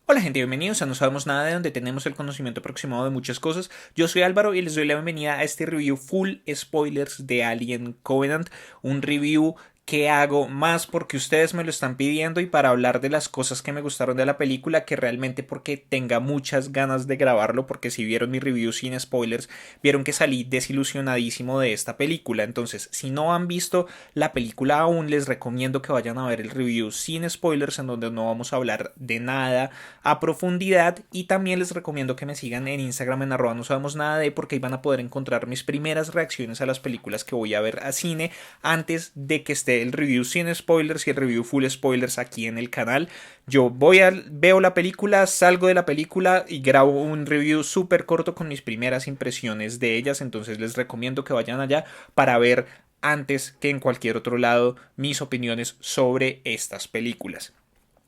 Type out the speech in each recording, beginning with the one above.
Hola gente, bienvenidos a No Sabemos Nada, de donde tenemos el conocimiento aproximado de muchas cosas. Yo soy Álvaro y les doy la bienvenida a este review full spoilers de Alien Covenant. Un review que hago más porque ustedes me lo están pidiendo y para hablar de las cosas que me gustaron de la película, que realmente porque tenga muchas ganas de grabarlo, porque si vieron mi review sin spoilers vieron que salí desilusionadísimo de esta película. Entonces, si no han visto la película aún, les recomiendo que vayan a ver el review sin spoilers, en donde no vamos a hablar de nada a profundidad. Y también les recomiendo que me sigan en Instagram en @no sabemos nada de, porque ahí van a poder encontrar mis primeras reacciones a las películas que voy a ver a cine antes de que esté el review sin spoilers y el review full spoilers aquí en el canal. Yo veo la película, salgo de la película y grabo un review súper corto con mis primeras impresiones de ellas. Entonces les recomiendo que vayan allá para ver antes que en cualquier otro lado mis opiniones sobre estas películas.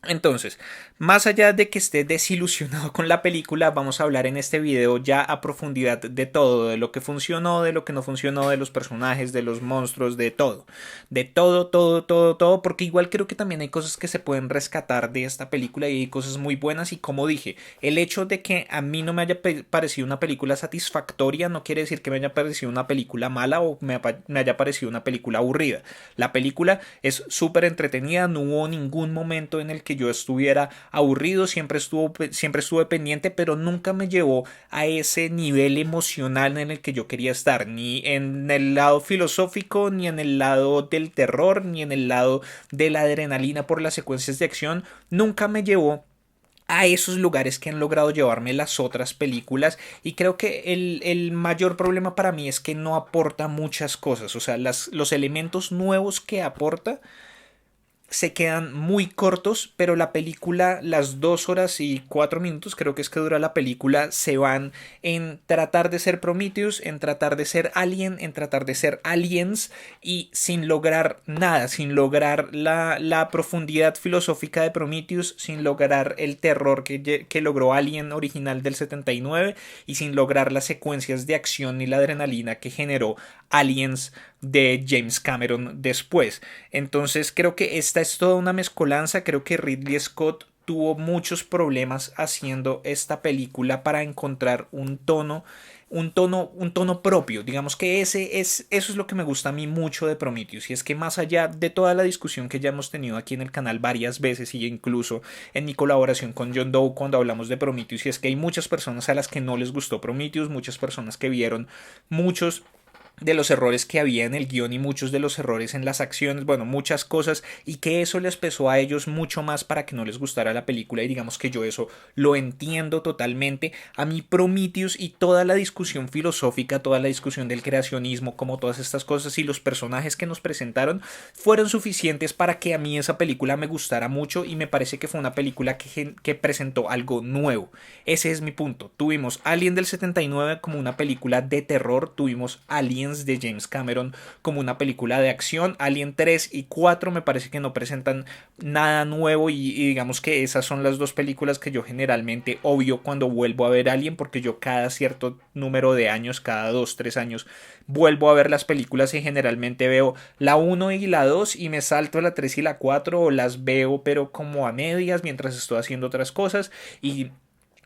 Entonces, más allá de que esté desilusionado con la película, vamos a hablar en este video ya a profundidad de todo, de lo que funcionó, de lo que no funcionó, de los personajes, de los monstruos, de todo. De todo, todo, todo, todo, porque igual creo que también hay cosas que se pueden rescatar de esta película y hay cosas muy buenas. Y como dije, el hecho de que a mí no me haya parecido una película satisfactoria no quiere decir que me haya parecido una película mala o me haya parecido una película aburrida. La película es súper entretenida, no hubo ningún momento en el que yo estuviera aburrido, siempre estuve pendiente, pero nunca me llevó a ese nivel emocional en el que yo quería estar, ni en el lado filosófico, ni en el lado del terror, ni en el lado de la adrenalina por las secuencias de acción. Nunca me llevó a esos lugares que han logrado llevarme las otras películas. Y creo que el mayor problema para mí es que no aporta muchas cosas. O sea, los elementos nuevos que aporta se quedan muy cortos, pero la película, las 2 horas y 4 minutos, creo que es que dura la película, se van en tratar de ser Prometheus, en tratar de ser Alien, en tratar de ser Aliens, y sin lograr nada, sin lograr la profundidad filosófica de Prometheus, sin lograr el terror que logró Alien original del 79, y sin lograr las secuencias de acción y la adrenalina que generó Aliens de James Cameron después. Entonces creo que esta es toda una mezcolanza. Creo que Ridley Scott tuvo muchos problemas haciendo esta película para encontrar un tono propio. Digamos que eso es lo que me gusta a mí mucho de Prometheus. Y es que más allá de toda la discusión que ya hemos tenido aquí en el canal varias veces, y incluso en mi colaboración con John Doe cuando hablamos de Prometheus, y es que hay muchas personas a las que no les gustó Prometheus, muchas personas que vieron muchos de los errores que había en el guión y muchos de los errores en las acciones, bueno, muchas cosas, y que eso les pesó a ellos mucho más para que no les gustara la película. Y digamos que yo eso lo entiendo totalmente. A mí Prometheus y toda la discusión filosófica, toda la discusión del creacionismo, como todas estas cosas y los personajes que nos presentaron, fueron suficientes para que a mí esa película me gustara mucho. Y me parece que fue una película que presentó algo nuevo. Ese es mi punto. Tuvimos Alien del 79 como una película de terror, tuvimos Aliens de James Cameron como una película de acción. Alien 3 y 4 me parece que no presentan nada nuevo, y digamos que esas son las dos películas que yo generalmente obvio cuando vuelvo a ver Alien, porque yo cada cierto número de años, cada 2 3 años, vuelvo a ver las películas y generalmente veo la uno y la 2 y me salto a la 3 y la 4, o las veo pero como a medias mientras estoy haciendo otras cosas. Y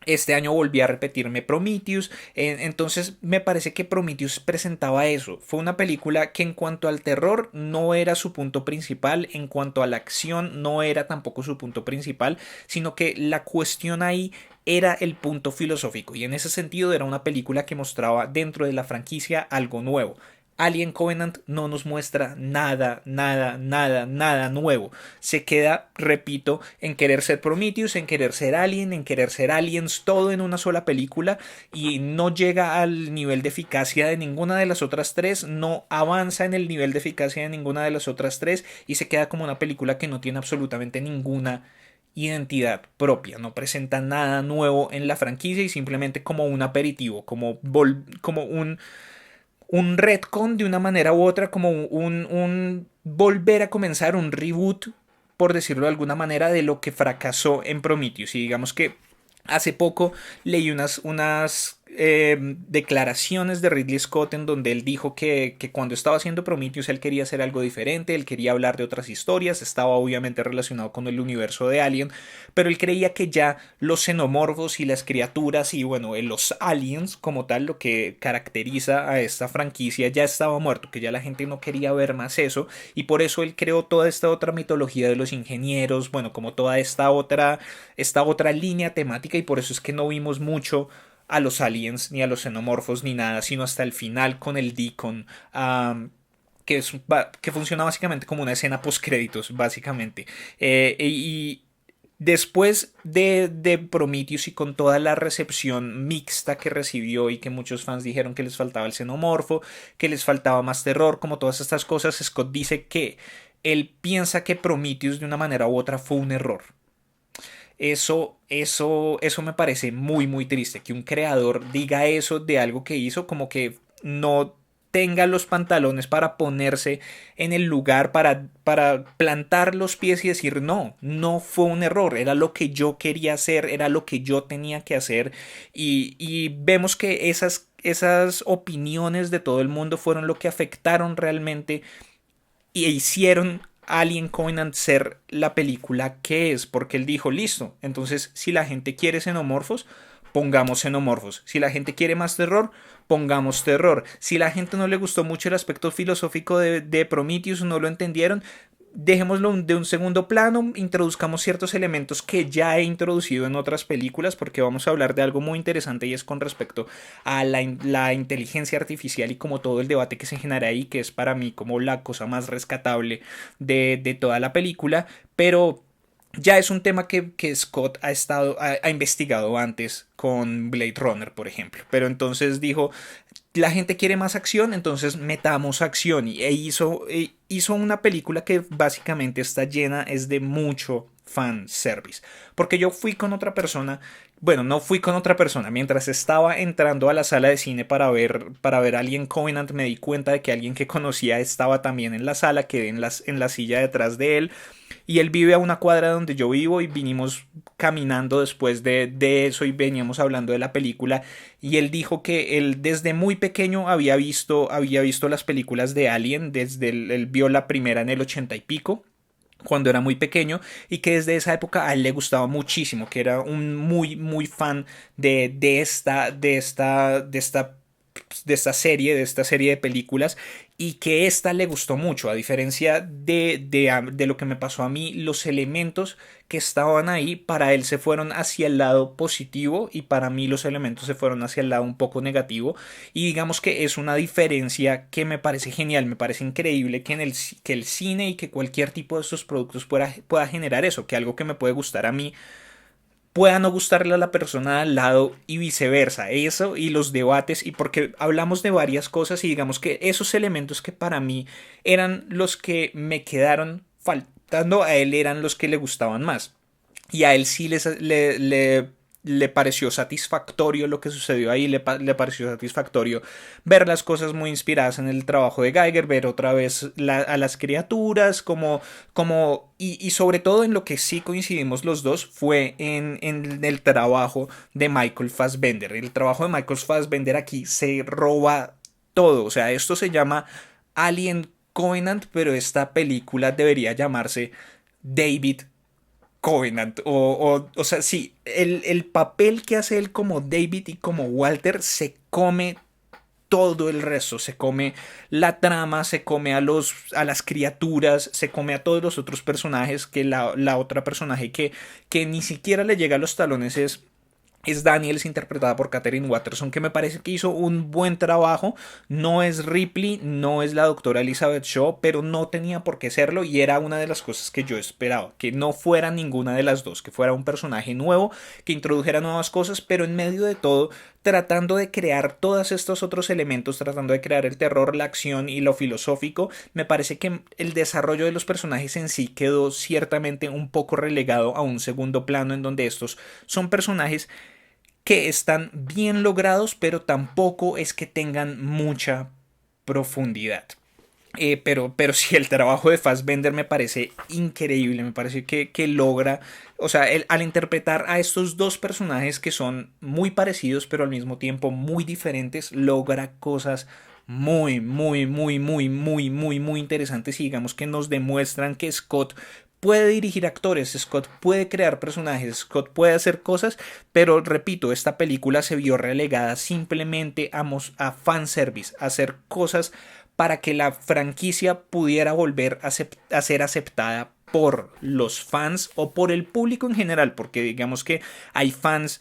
este año volví a repetirme Prometheus. Entonces me parece que Prometheus presentaba eso. Fue una película que en cuanto al terror no era su punto principal, en cuanto a la acción no era tampoco su punto principal, sino que la cuestión ahí era el punto filosófico. Y en ese sentido era una película que mostraba dentro de la franquicia algo nuevo. Alien Covenant no nos muestra nada, nada, nada, nada nuevo. Se queda, repito, en querer ser Prometheus, en querer ser Alien, en querer ser Aliens, todo en una sola película, y no llega al nivel de eficacia de ninguna de las otras tres, no avanza en el nivel de eficacia de ninguna de las otras tres, y se queda como una película que no tiene absolutamente ninguna identidad propia, no presenta nada nuevo en la franquicia, y simplemente como un aperitivo, como un retcon de una manera u otra, como un volver a comenzar, un reboot, por decirlo de alguna manera, de lo que fracasó en Prometheus. Y digamos que hace poco leí unas declaraciones de Ridley Scott en donde él dijo que cuando estaba haciendo Prometheus él quería hacer algo diferente, él quería hablar de otras historias, estaba obviamente relacionado con el universo de Alien, pero él creía que ya los xenomorfos y las criaturas y bueno, los aliens como tal, lo que caracteriza a esta franquicia ya estaba muerto, que ya la gente no quería ver más eso y por eso él creó toda esta otra mitología de los ingenieros, bueno, como toda esta otra línea temática y por eso es que no vimos mucho a los aliens, ni a los xenomorfos, ni nada, sino hasta el final con el Deacon, que funciona básicamente como una escena post créditos, básicamente. Y después de Prometheus y con toda la recepción mixta que recibió y que muchos fans dijeron que les faltaba el xenomorfo, que les faltaba más terror, como todas estas cosas, Scott dice que él piensa que Prometheus de una manera u otra fue un error. Eso me parece muy, muy triste. Que un creador diga eso de algo que hizo, como que no tenga los pantalones para ponerse en el lugar, para plantar los pies y decir, no, no fue un error, era lo que yo quería hacer, era lo que yo tenía que hacer. Y vemos que esas opiniones de todo el mundo fueron lo que afectaron realmente y hicieron Alien Covenant ser la película que es, porque él dijo, listo, entonces si la gente quiere xenomorfos, pongamos xenomorfos. Si la gente quiere más terror, pongamos terror. Si la gente no le gustó mucho el aspecto filosófico de Prometheus, no lo entendieron, dejémoslo de un segundo plano, introduzcamos ciertos elementos que ya he introducido en otras películas, porque vamos a hablar de algo muy interesante y es con respecto a la inteligencia artificial y como todo el debate que se genera ahí, que es para mí como la cosa más rescatable de toda la película, pero ya es un tema que Scott ha investigado antes con Blade Runner, por ejemplo. Pero entonces dijo, la gente quiere más acción, entonces metamos acción. Hizo una película que básicamente está llena, es de mucho fan service. Porque yo fui con otra persona, bueno, no fui con otra persona, mientras estaba entrando a la sala de cine para ver Alien Covenant, me di cuenta de que alguien que conocía estaba también en la sala, quedé en la silla detrás de él. Y él vive a una cuadra donde yo vivo y vinimos caminando después de eso y veníamos hablando de la película y él dijo que él desde muy pequeño había visto las películas de Alien, él vio la primera en el 80 y pico cuando era muy pequeño y que desde esa época a él le gustaba muchísimo, que era un muy muy fan de esta serie de películas y que esta le gustó mucho, a diferencia de lo que me pasó a mí, los elementos que estaban ahí para él se fueron hacia el lado positivo y para mí los elementos se fueron hacia el lado un poco negativo y digamos que es una diferencia que me parece genial, me parece increíble que el cine y que cualquier tipo de estos productos pueda generar eso, que algo que me puede gustar a mí pueda no gustarle a la persona al lado y viceversa. Eso y los debates y porque hablamos de varias cosas y digamos que esos elementos que para mí eran los que me quedaron faltando, a él eran los que le gustaban más. Y a él sí le pareció satisfactorio lo que sucedió ahí, le pareció satisfactorio ver las cosas muy inspiradas en el trabajo de Geiger, ver otra vez a las criaturas, y sobre todo en lo que sí coincidimos los dos fue en el trabajo de Michael Fassbender. El trabajo de Michael Fassbender aquí se roba todo, o sea, esto se llama Alien Covenant, pero esta película debería llamarse David Covenant. O sea, sí, el papel que hace él como David y como Walter se come todo el resto, se come la trama, se come a las criaturas, se come a todos los otros personajes, que la otra personaje que ni siquiera le llega a los talones es Daniels, interpretada por Katherine Watterson, que me parece que hizo un buen trabajo. No es Ripley, no es la doctora Elizabeth Shaw, pero no tenía por qué serlo y era una de las cosas que yo esperaba, que no fuera ninguna de las dos, que fuera un personaje nuevo, que introdujera nuevas cosas, pero en medio de todo tratando de crear todos estos otros elementos, tratando de crear el terror, la acción y lo filosófico. Me parece que el desarrollo de los personajes en sí quedó ciertamente un poco relegado a un segundo plano en donde estos son personajes que están bien logrados, pero tampoco es que tengan mucha profundidad. pero sí, el trabajo de Fassbender me parece increíble, me parece que logra, o sea, al interpretar a estos dos personajes que son muy parecidos, pero al mismo tiempo muy diferentes, logra cosas muy interesantes y digamos que nos demuestran que Scott puede dirigir actores, Scott puede crear personajes, Scott puede hacer cosas, pero repito, esta película se vio relegada simplemente a fanservice, a hacer cosas para que la franquicia pudiera volver a ser aceptada por los fans o por el público en general, porque digamos que hay fans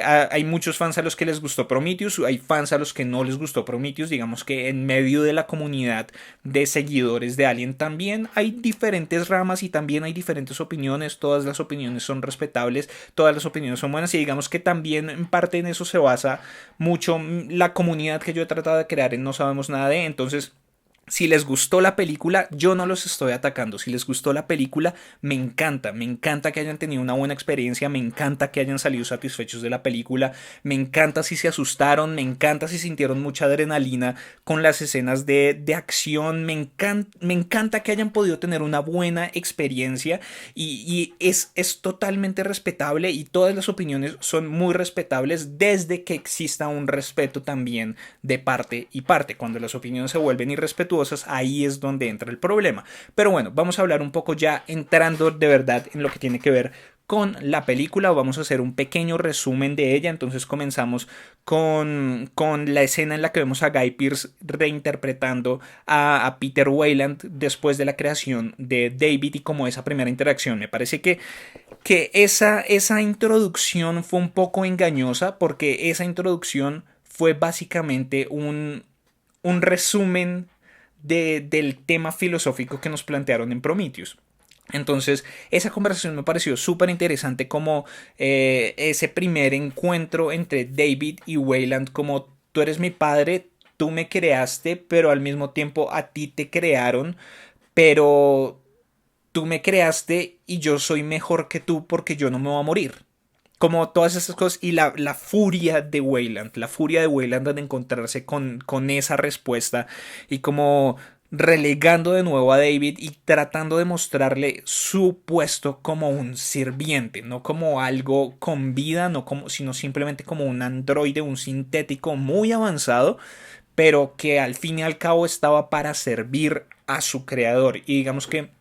hay muchos fans a los que les gustó Prometheus, hay fans a los que no les gustó Prometheus, digamos que en medio de la comunidad de seguidores de Alien también hay diferentes ramas y también hay diferentes opiniones, todas las opiniones son respetables, todas las opiniones son buenas y digamos que también en parte en eso se basa mucho la comunidad que yo he tratado de crear en No Sabemos Nada de, entonces si les gustó la película, yo no los estoy atacando. Si les gustó la película, me encanta que hayan tenido una buena experiencia, me encanta que hayan salido satisfechos de la película, me encanta si se asustaron, me encanta si sintieron mucha adrenalina con las escenas de acción, me encanta que hayan podido tener una buena experiencia y es totalmente respetable y todas las opiniones son muy respetables desde que exista un respeto también de parte y parte. Cuando las opiniones se vuelven irrespetuosas, ahí es donde entra el problema. Pero bueno, vamos a hablar un poco ya entrando de verdad en lo que tiene que ver con la película. Vamos a hacer un pequeño resumen de ella. Entonces comenzamos con la escena en la que vemos a Guy Pearce reinterpretando a Peter Weyland después de la creación de David y como esa primera interacción. Me parece que esa introducción fue un poco engañosa porque esa introducción fue básicamente un resumen del tema filosófico que nos plantearon en Prometheus. Entonces, esa conversación me pareció súper interesante como ese primer encuentro entre David y Weyland, como tú eres mi padre, tú me creaste, pero al mismo tiempo a ti te crearon, pero tú me creaste y yo soy mejor que tú porque yo no me voy a morir. Como todas esas cosas y la furia de Weyland, la furia de Weyland de encontrarse con esa respuesta y como relegando de nuevo a David y tratando de mostrarle su puesto como un sirviente, no como algo con vida, no como, sino simplemente como un androide, un sintético muy avanzado, pero que al fin y al cabo estaba para servir a su creador. Y digamos que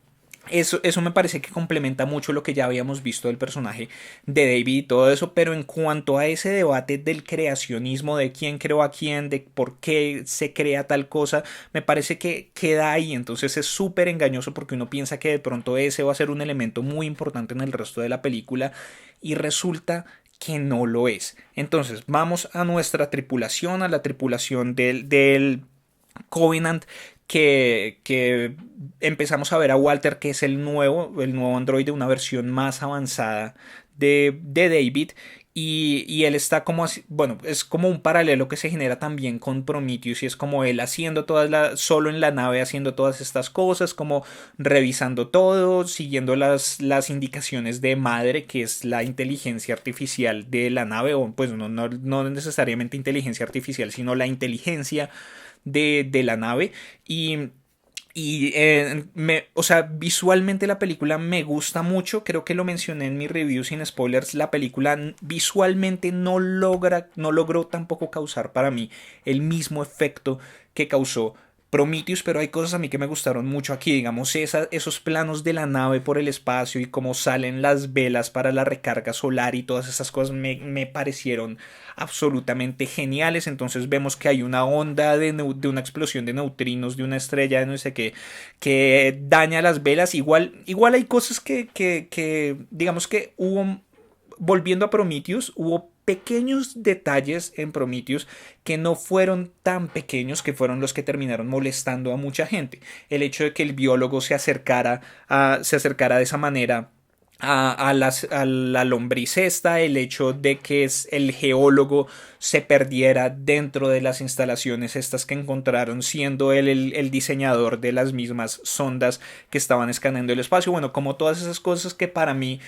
eso me parece que complementa mucho lo que ya habíamos visto del personaje de David y todo eso, pero en cuanto a ese debate del creacionismo, de quién creó a quién, de por qué se crea tal cosa, me parece que queda ahí, entonces es súper engañoso porque uno piensa que de pronto ese va a ser un elemento muy importante en el resto de la película y resulta que no lo es. Entonces vamos a nuestra tripulación, a la tripulación del Covenant que empezamos a ver a Walter, que es el nuevo androide, una versión más avanzada de David. Y él está como así, bueno, es como un paralelo que se genera también con Prometheus y es como él haciendo solo en la nave haciendo todas estas cosas, como revisando todo, siguiendo las indicaciones de madre, que es la inteligencia artificial de la nave, o pues no necesariamente inteligencia artificial, sino la inteligencia de la nave o sea, visualmente la película me gusta mucho, creo que lo mencioné en mi review sin spoilers, la película visualmente no logró tampoco causar para mí el mismo efecto que causó Prometheus, pero hay cosas a mí que me gustaron mucho aquí, digamos, esos planos de la nave por el espacio y cómo salen las velas para la recarga solar y todas esas cosas me parecieron absolutamente geniales. Entonces vemos que hay una onda de una explosión de neutrinos, de una estrella de no sé qué, que daña las velas. Igual hay cosas que digamos que volviendo a Prometheus, hubo pequeños detalles en Prometheus que no fueron tan pequeños, que fueron los que terminaron molestando a mucha gente. El hecho de que el biólogo se acercara de esa manera a la lombriz esta, el hecho de que el geólogo se perdiera dentro de las instalaciones estas que encontraron, siendo él el diseñador de las mismas sondas que estaban escaneando el espacio. Bueno, como todas esas cosas que para mí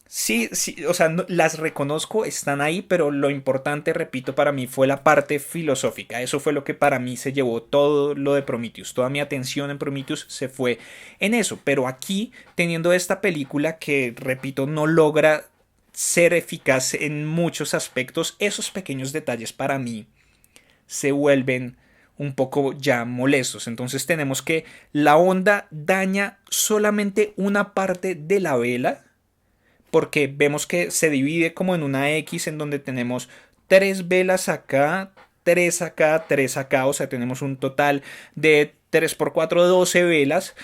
Sí, sí, o sea, las reconozco, están ahí, pero lo importante, repito, para mí fue la parte filosófica. Eso fue lo que para mí se llevó todo lo de Prometheus. Toda mi atención en Prometheus se fue en eso. Pero aquí, teniendo esta película que, repito, no logra ser eficaz en muchos aspectos, esos pequeños detalles para mí se vuelven un poco ya molestos. Entonces tenemos que la onda daña solamente una parte de la vela porque vemos que se divide como en una X en donde tenemos tres velas acá, tres acá, tres acá, o sea, tenemos un total de 3 por 4, 12 velas.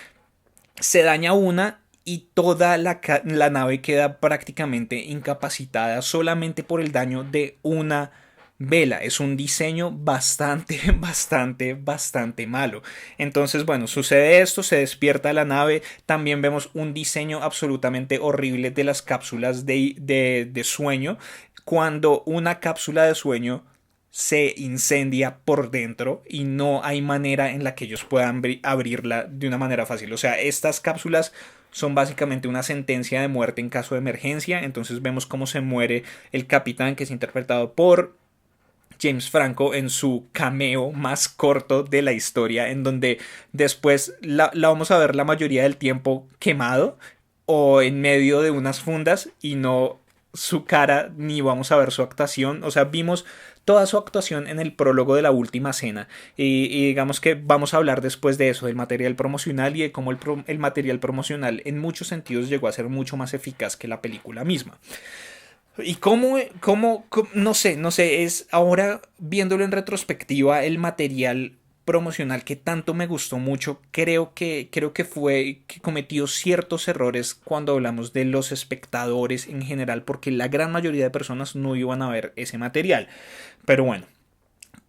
Se daña una y toda la nave queda prácticamente incapacitada solamente por el daño de una vela. Es un diseño bastante, bastante malo. Entonces, bueno, sucede esto, se despierta la nave. También vemos un diseño absolutamente horrible de las cápsulas de sueño. Cuando una cápsula de sueño se incendia por dentro y no hay manera en la que ellos puedan abrirla de una manera fácil. O sea, estas cápsulas son básicamente una sentencia de muerte en caso de emergencia. Entonces vemos cómo se muere el capitán, que es interpretado por James Franco en su cameo más corto de la historia, en donde después la vamos a ver la mayoría del tiempo quemado o en medio de unas fundas y no su cara ni vamos a ver su actuación. O sea, vimos toda su actuación en el prólogo de la última cena y digamos que vamos a hablar después de eso, del material promocional y de cómo el material promocional en muchos sentidos llegó a ser mucho más eficaz que la película misma. Y no sé, no sé, es ahora viéndolo en retrospectiva el material promocional que tanto me gustó mucho, creo que fue que cometió ciertos errores cuando hablamos de los espectadores en general, porque la gran mayoría de personas no iban a ver ese material. Pero bueno,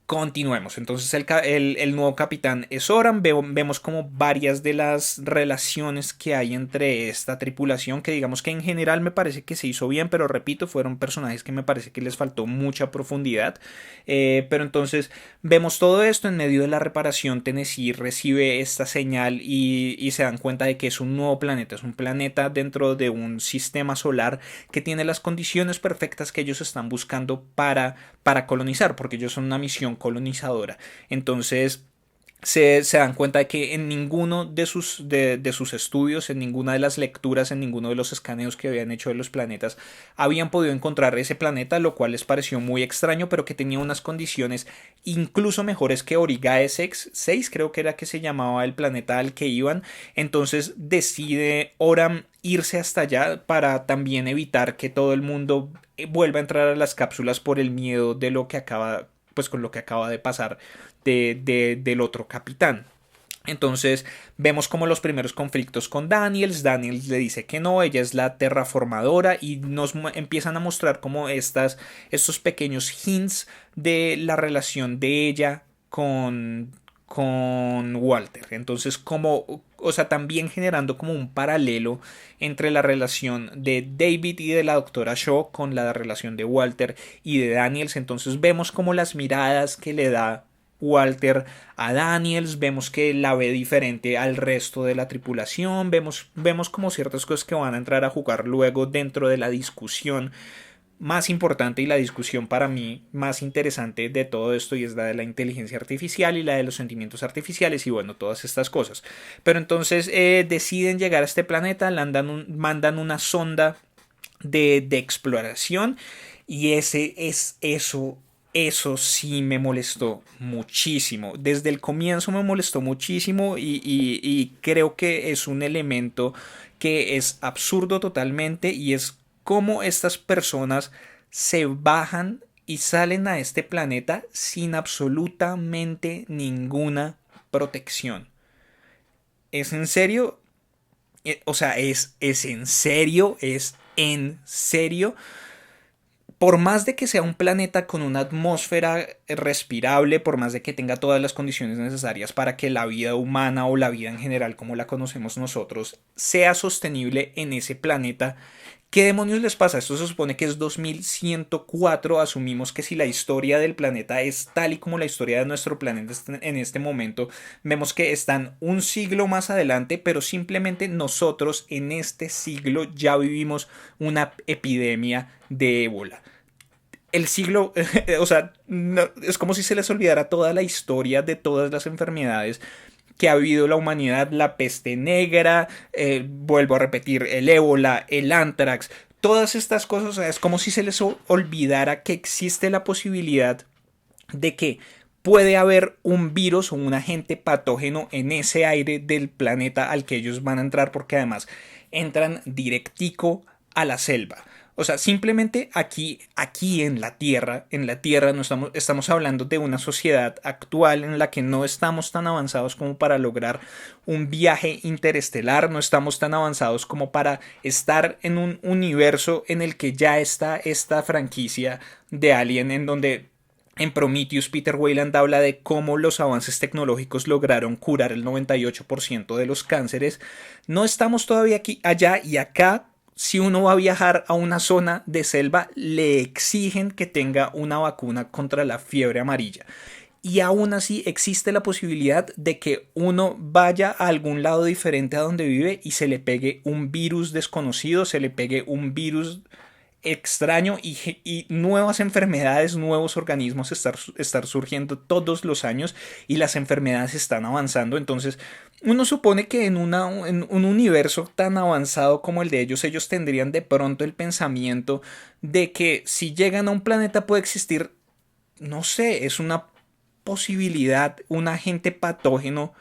continuemos. Entonces el nuevo capitán es Oran. Vemos como varias de las relaciones que hay entre esta tripulación, que digamos que en general me parece que se hizo bien, pero repito, fueron personajes que me parece que les faltó mucha profundidad. Pero entonces vemos todo esto en medio de la reparación. Tennessee recibe esta señal y se dan cuenta de que es un nuevo planeta. Es un planeta dentro de un sistema solar que tiene las condiciones perfectas que ellos están buscando para colonizar, porque ellos son una misión colonizadora. Entonces se dan cuenta de que en ninguno de sus estudios, en ninguna de las lecturas, en ninguno de los escaneos que habían hecho de los planetas, habían podido encontrar ese planeta, lo cual les pareció muy extraño, pero que tenía unas condiciones incluso mejores que Origae 6, creo que era que se llamaba el planeta al que iban. Entonces decide Oram irse hasta allá para también evitar que todo el mundo vuelva a entrar a las cápsulas por el miedo de lo que acaba, pues con lo que acaba de pasar del otro capitán. Entonces vemos como los primeros conflictos con Daniels le dice que no, ella es la terraformadora y nos empiezan a mostrar como estos pequeños hints de la relación de ella con Walter. Entonces como, o sea, también generando como un paralelo entre la relación de David y de la doctora Shaw con la relación de Walter y de Daniels. Entonces vemos como las miradas que le da Walter a Daniels, vemos que la ve diferente al resto de la tripulación, vemos como ciertas cosas que van a entrar a jugar luego dentro de la discusión más importante y la discusión para mí más interesante de todo esto, y es la de la inteligencia artificial y la de los sentimientos artificiales y bueno, todas estas cosas. Pero entonces deciden llegar a este planeta, mandan una sonda de exploración y ese es eso sí me molestó muchísimo. Desde el comienzo me molestó muchísimo y creo que es un elemento que es absurdo totalmente y es cómo estas personas se bajan y salen a este planeta sin absolutamente ninguna protección. ¿Es en serio? O sea, es en serio, es en serio. Por más de que sea un planeta con una atmósfera respirable, por más de que tenga todas las condiciones necesarias para que la vida humana o la vida en general como la conocemos nosotros sea sostenible en ese planeta, ¿Qué demonios les pasa? Esto se supone que es 2104. Asumimos que si la historia del planeta es tal y como la historia de nuestro planeta en este momento, vemos que están un siglo más adelante, pero simplemente nosotros en este siglo ya vivimos una epidemia de ébola. El siglo, o sea, no, es como si se les olvidara toda la historia de todas las enfermedades que ha habido la humanidad, la peste negra, vuelvo a repetir, el ébola, el anthrax, todas estas cosas, o sea, es como si se les olvidara que existe la posibilidad de que puede haber un virus o un agente patógeno en ese aire del planeta al que ellos van a entrar, porque además entran directico a la selva. O sea, simplemente aquí en la Tierra no estamos hablando de una sociedad actual en la que no estamos tan avanzados como para lograr un viaje interestelar, no estamos tan avanzados como para estar en un universo en el que ya está esta franquicia de Alien, en donde en Prometheus Peter Weyland habla de cómo los avances tecnológicos lograron curar el 98% de los cánceres. No estamos todavía aquí, allá y acá. Si uno va a viajar a una zona de selva, le exigen que tenga una vacuna contra la fiebre amarilla. Y aún así existe la posibilidad de que uno vaya a algún lado diferente a donde vive y se le pegue un virus desconocido, se le pegue un virus extraño y nuevas enfermedades, nuevos organismos estar surgiendo todos los años y las enfermedades están avanzando. Entonces uno supone que en un universo tan avanzado como el de ellos tendrían de pronto el pensamiento de que si llegan a un planeta puede existir, no sé, es una posibilidad, un agente patógeno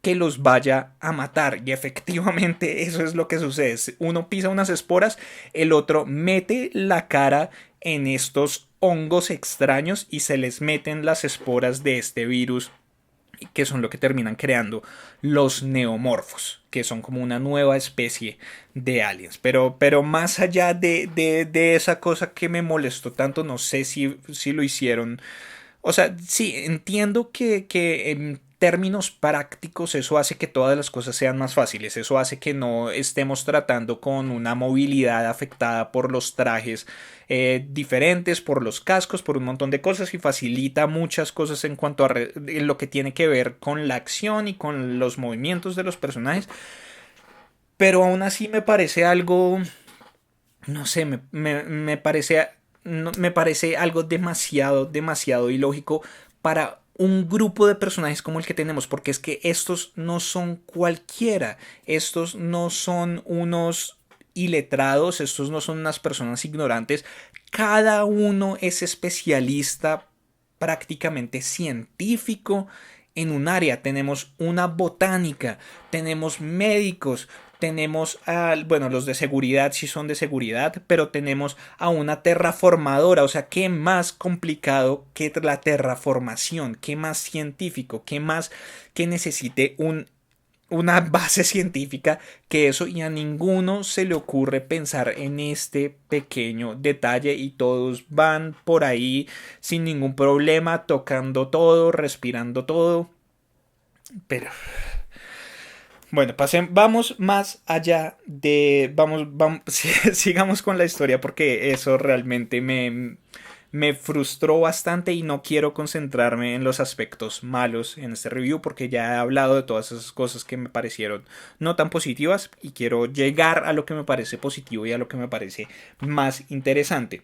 que los vaya a matar. Y efectivamente eso es lo que sucede. Uno pisa unas esporas, el otro mete la cara en estos hongos extraños y se les meten las esporas de este virus, que son lo que terminan creando los neomorfos, que son como una nueva especie de aliens. Pero más allá de esa cosa que me molestó tanto, no sé si lo hicieron. O sea, sí, entiendo que en términos prácticos eso hace que todas las cosas sean más fáciles, eso hace que no estemos tratando con una movilidad afectada por los trajes diferentes, por los cascos, por un montón de cosas y facilita muchas cosas en cuanto a en lo que tiene que ver con la acción y con los movimientos de los personajes, pero aún así me parece algo, no sé, me parece no, me parece algo demasiado ilógico para un grupo de personajes como el que tenemos, porque es que estos no son cualquiera, estos no son unos iletrados, estos no son unas personas ignorantes, cada uno es especialista, prácticamente científico en un área. Tenemos una botánica, tenemos médicos, tenemos a, bueno, los de seguridad si son de seguridad, pero tenemos a una terraformadora, o sea, ¿qué más complicado que la terraformación? ¿Qué más científico? ¿Qué más que necesite una base científica que eso? Y a ninguno se le ocurre pensar en este pequeño detalle y todos van por ahí sin ningún problema, tocando todo, respirando todo, pero bueno, vamos más allá vamos, sigamos con la historia porque eso realmente me frustró bastante y no quiero concentrarme en los aspectos malos en este review porque ya he hablado de todas esas cosas que me parecieron no tan positivas y quiero llegar a lo que me parece positivo y a lo que me parece más interesante.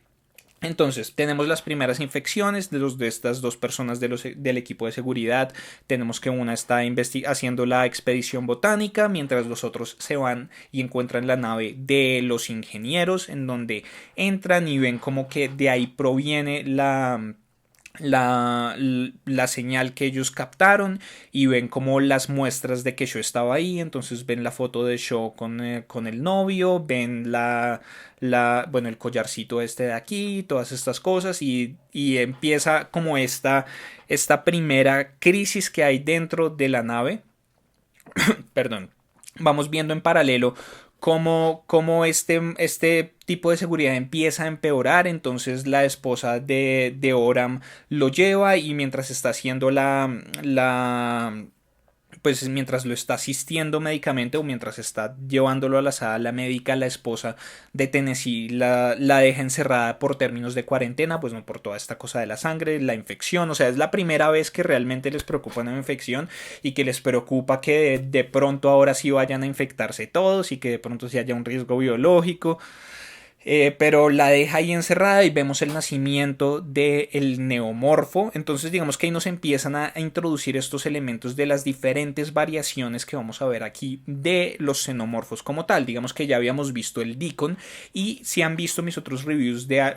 Entonces, tenemos las primeras infecciones de estas dos personas del equipo de seguridad. Tenemos que una está haciendo la expedición botánica, mientras los otros se van y encuentran la nave de los ingenieros, en donde entran y ven como que de ahí proviene la, la señal que ellos captaron y ven como las muestras de que Shaw estaba ahí. Entonces ven la foto de Shaw con el novio, ven bueno, el collarcito este de aquí, todas estas cosas y empieza como esta primera crisis que hay dentro de la nave. Perdón. Vamos viendo en paralelo cómo este tipo de seguridad empieza a empeorar. Entonces la esposa de Oram lo lleva y mientras está haciendo pues mientras lo está asistiendo médicamente o mientras está llevándolo a la sala médica, la esposa de Tennessee la deja encerrada por términos de cuarentena, pues no por toda esta cosa de la sangre, la infección, o sea, es la primera vez que realmente les preocupa una infección y que les preocupa que de pronto ahora sí vayan a infectarse todos y que de pronto sí haya un riesgo biológico. Pero la deja ahí encerrada y vemos el nacimiento del neomorfo. Entonces digamos que ahí nos empiezan a introducir estos elementos de las diferentes variaciones que vamos a ver aquí de los xenomorfos como tal. Digamos que ya habíamos visto el Deacon y si han visto mis otros reviews eh,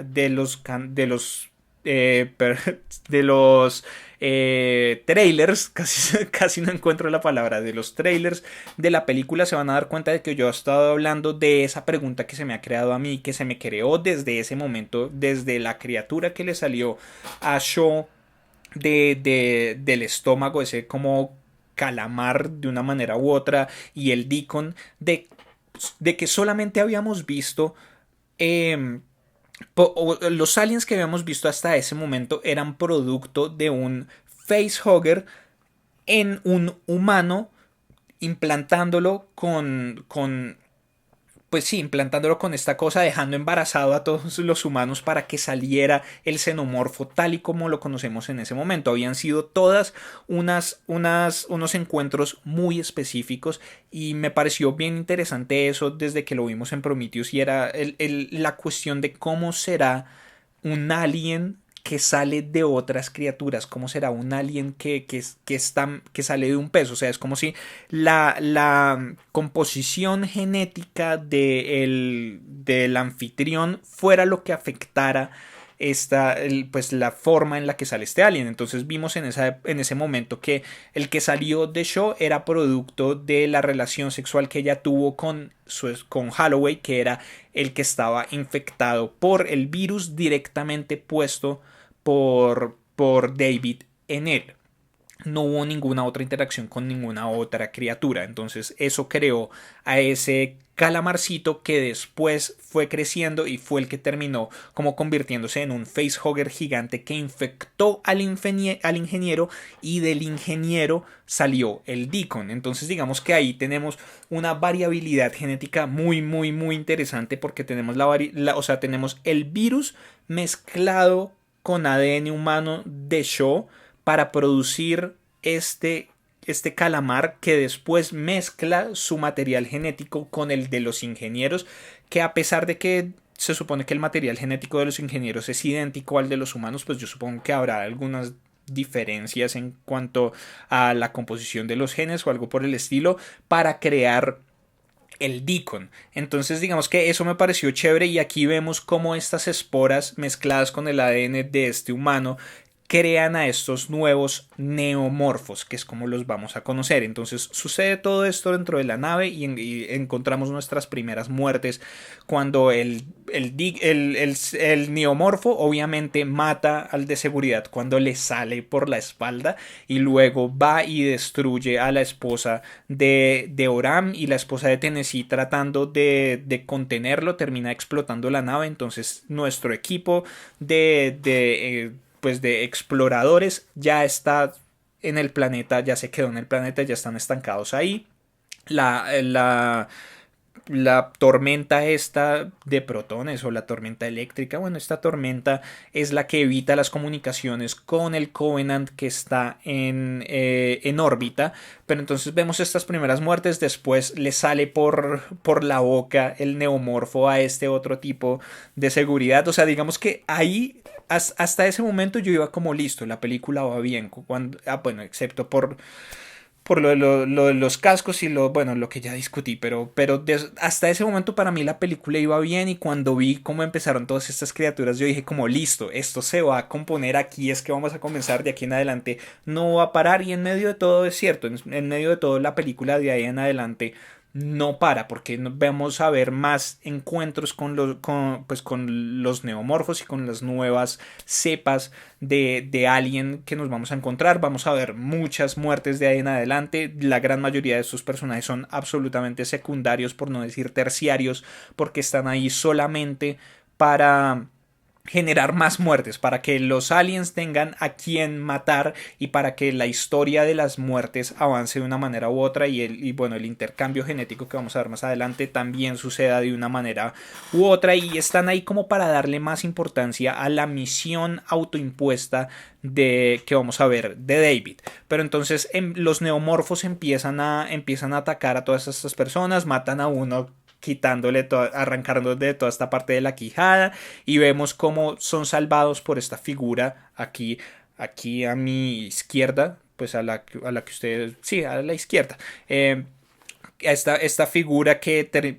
de los trailers, casi no encuentro la palabra, de los trailers de la película, se van a dar cuenta de que yo he estado hablando de esa pregunta que se me ha creado a mí, que se me creó desde ese momento, desde la criatura que le salió a Shaw del estómago, ese como calamar de una manera u otra, y el Deacon, de que solamente habíamos visto los aliens que habíamos visto hasta ese momento eran producto de un facehugger en un humano implantándolo pues sí, implantándolo con esta cosa, dejando embarazado a todos los humanos para que saliera el xenomorfo tal y como lo conocemos en ese momento. Habían sido todas unos encuentros muy específicos y me pareció bien interesante eso desde que lo vimos en Prometheus y era la cuestión de cómo será un alien que sale de otras criaturas, cómo será un alien que sale de un pez, o sea, es como si la composición genética del anfitrión fuera lo que afectara pues la forma en la que sale este alien. Entonces vimos en ese momento que el que salió de Shaw era producto de la relación sexual que ella tuvo con Holloway, que era el que estaba infectado por el virus directamente puesto por David en él. No hubo ninguna otra interacción con ninguna otra criatura. Entonces eso creó a ese calamarcito que después fue creciendo y fue el que terminó como convirtiéndose en un facehugger gigante que infectó al ingeniero y del ingeniero salió el Deacon. Entonces digamos que ahí tenemos una variabilidad genética muy interesante porque tenemos o sea, tenemos el virus mezclado con ADN humano de Shaw para producir este calamar que después mezcla su material genético con el de los ingenieros, que a pesar de que se supone que el material genético de los ingenieros es idéntico al de los humanos, pues yo supongo que habrá algunas diferencias en cuanto a la composición de los genes o algo por el estilo para crear el Deacon. Entonces digamos que eso me pareció chévere y aquí vemos cómo estas esporas mezcladas con el ADN de este humano crean a estos nuevos neomorfos, que es como los vamos a conocer. Entonces sucede todo esto dentro de la nave y encontramos nuestras primeras muertes cuando el neomorfo obviamente mata al de seguridad cuando le sale por la espalda y luego va y destruye a la esposa de Oram y la esposa de Tennessee tratando de contenerlo, termina explotando la nave. Entonces nuestro equipo pues de exploradores ya está en el planeta, ya se quedó en el planeta, ya están estancados ahí. La tormenta esta de protones o la tormenta eléctrica, bueno, esta tormenta es la que evita las comunicaciones con el Covenant que está en órbita, pero entonces vemos estas primeras muertes, después le sale por la boca el neomorfo a este otro tipo de seguridad, o sea, digamos que ahí hasta ese momento yo iba como listo, la película va bien, bueno, excepto por lo de los cascos y bueno, lo que ya discutí, pero hasta ese momento para mí la película iba bien y cuando vi cómo empezaron todas estas criaturas yo dije como listo, esto se va a componer aquí, es que vamos a comenzar de aquí en adelante, no va a parar y en medio de todo es cierto, en medio de todo la película de ahí en adelante no para porque vamos a ver más encuentros pues con los neomorfos y con las nuevas cepas de alien que nos vamos a encontrar. Vamos a ver muchas muertes de ahí en adelante. La gran mayoría de estos personajes son absolutamente secundarios, por no decir terciarios, porque están ahí solamente para generar más muertes, para que los aliens tengan a quien matar y para que la historia de las muertes avance de una manera u otra y bueno, el intercambio genético que vamos a ver más adelante también suceda de una manera u otra, y están ahí como para darle más importancia a la misión autoimpuesta de que vamos a ver de David. Pero entonces los neomorfos empiezan a atacar a todas estas personas, matan a uno arrancándole de toda esta parte de la quijada, y vemos cómo son salvados por esta figura aquí a mi izquierda, pues a la que ustedes, sí, a la izquierda. Esta figura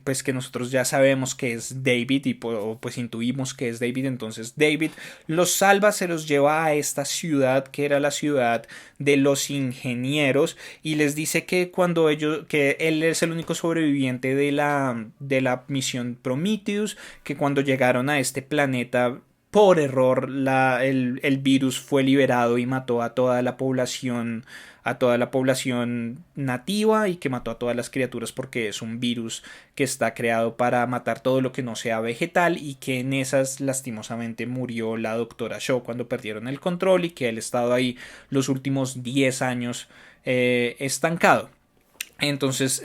pues que nosotros ya sabemos que es David y pues intuimos que es David. Entonces David los salva, se los lleva a esta ciudad que era la ciudad de los ingenieros, y les dice que que él es el único sobreviviente de la misión Prometheus, que cuando llegaron a este planeta por error el virus fue liberado y mató a toda la población nativa, y que mató a todas las criaturas porque es un virus que está creado para matar todo lo que no sea vegetal, y que en esas lastimosamente murió la doctora Shaw cuando perdieron el control, y que él ha estado ahí los últimos 10 años estancado. Entonces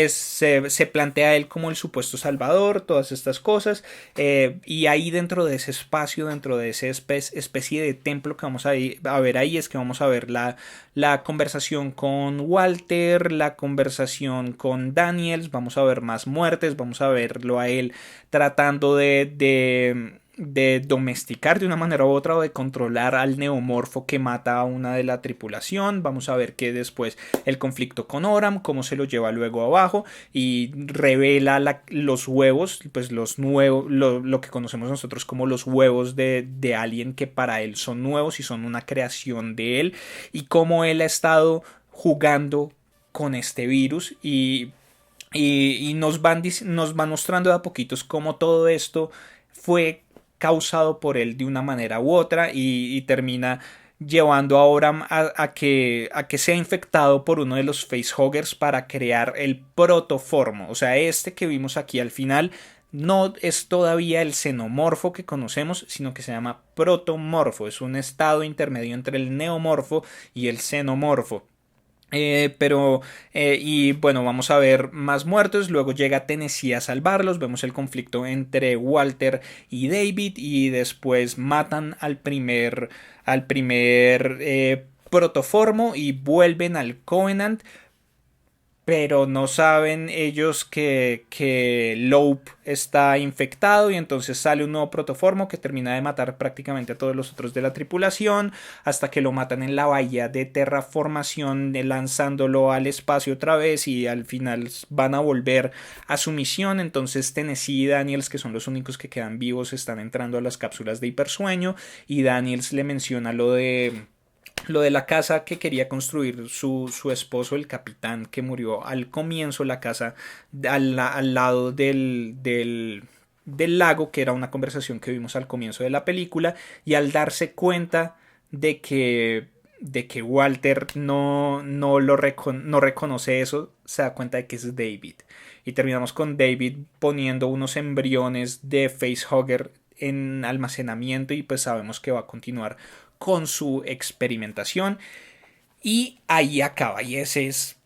se plantea él como el supuesto salvador, todas estas cosas, y ahí dentro de ese espacio, dentro de esa especie de templo que vamos a ver ahí, es que vamos a ver la conversación con Walter, la conversación con Daniels, vamos a ver más muertes, vamos a verlo a él tratando de domesticar de una manera u otra, o de controlar al neomorfo que mata a una de la tripulación. Vamos a ver que después el conflicto con Oram, cómo se lo lleva luego abajo y revela los huevos, pues los nuevos, lo que conocemos nosotros como los huevos de Alien, que para él son nuevos y son una creación de él, y cómo él ha estado jugando con este virus y nos van mostrando de a poquitos cómo todo esto fue causado por él de una manera u otra, y termina llevando a Oram a que sea infectado por uno de los facehuggers para crear el protoformo. O sea, este que vimos aquí al final no es todavía el xenomorfo que conocemos, sino que se llama protomorfo. Es un estado intermedio entre el neomorfo y el xenomorfo. Y bueno, vamos a ver más muertos. Luego llega Tennessee a salvarlos. Vemos el conflicto entre Walter y David, y después matan al primer protoformo y vuelven al Covenant. Pero no saben ellos que Lope está infectado, y entonces sale un nuevo protoformo que termina de matar prácticamente a todos los otros de la tripulación, hasta que lo matan en la bahía de terraformación, lanzándolo al espacio otra vez, y al final van a volver a su misión. Entonces Tennessee y Daniels, que son los únicos que quedan vivos, están entrando a las cápsulas de hipersueño, y Daniels le menciona lo de la casa que quería construir su esposo, el capitán que murió al comienzo, la casa al lado del lago, que era una conversación que vimos al comienzo de la película, y al darse cuenta de que Walter no reconoce eso, se da cuenta de que es David, y terminamos con David poniendo unos embriones de facehugger en almacenamiento, y pues sabemos que va a continuar con su experimentación, y ahí acaba. Y ese es,